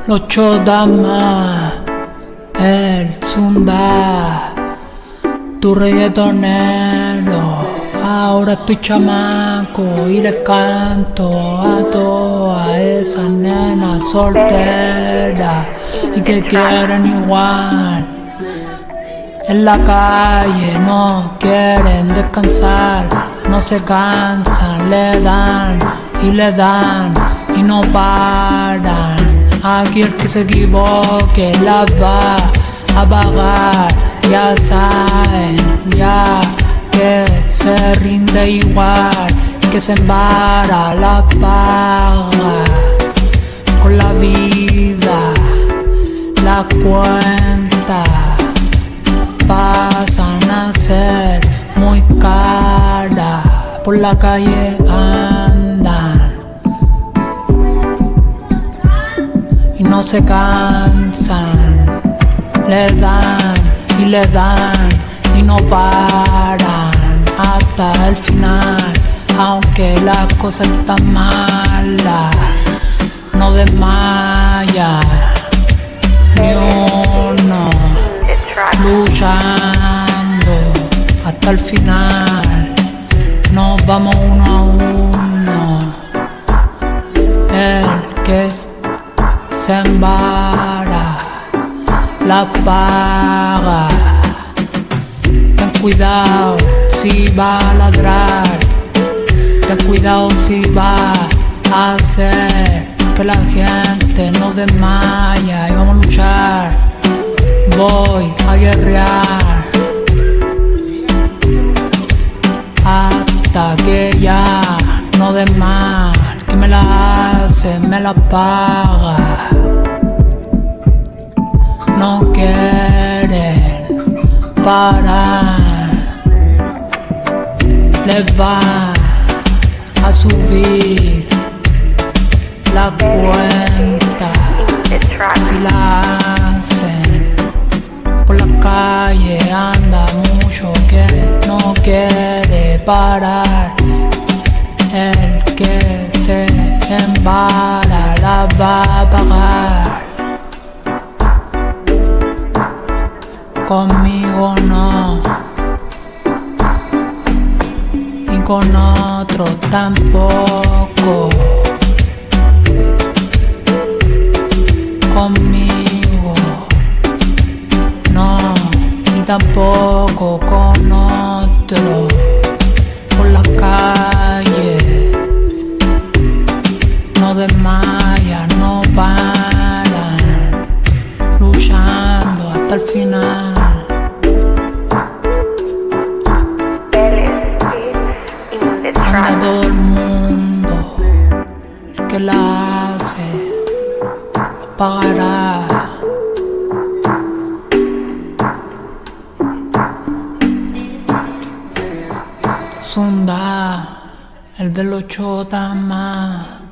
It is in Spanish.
los chodamas, el Zunda, tu reggaetonero. Ahora estoy chamaco y le canto a todas esas nenas solteras y que quieren igual. En la calle no quieren descansar, no se cansan, le dan y no paran. Aquí el que se equivoque la va a pagar, ya saben, ya que se rinde igual, que se embara la paga. Con la vida, la cuenta pasan a ser muy cara. Por la calle andan y no se cansan, le dan y no paran hasta el final. Aunque la cosa está mala, no desmaya ni uno, luchando hasta el final. Nos vamos uno a uno. El que se embara la paga. Ten cuidado si va a ladrar, ten cuidado si va a hacer que la gente no desmaya. Y vamos a luchar, voy a guerrear hasta que ya no dé más. Que me la hace, me la paga. No quieren parar, les va a subir la cuenta si la hacen. Por la calle anda mucho que no quiere parar. El que se embara la va a pagar. Conmigo no, y con otro tampoco. Conmigo no, y tampoco con otro. Por la calle no desmayan, no paran, luchando hasta el final. Anda todo el mundo, el que la hace la pagará. Zunda, el de los chotamas.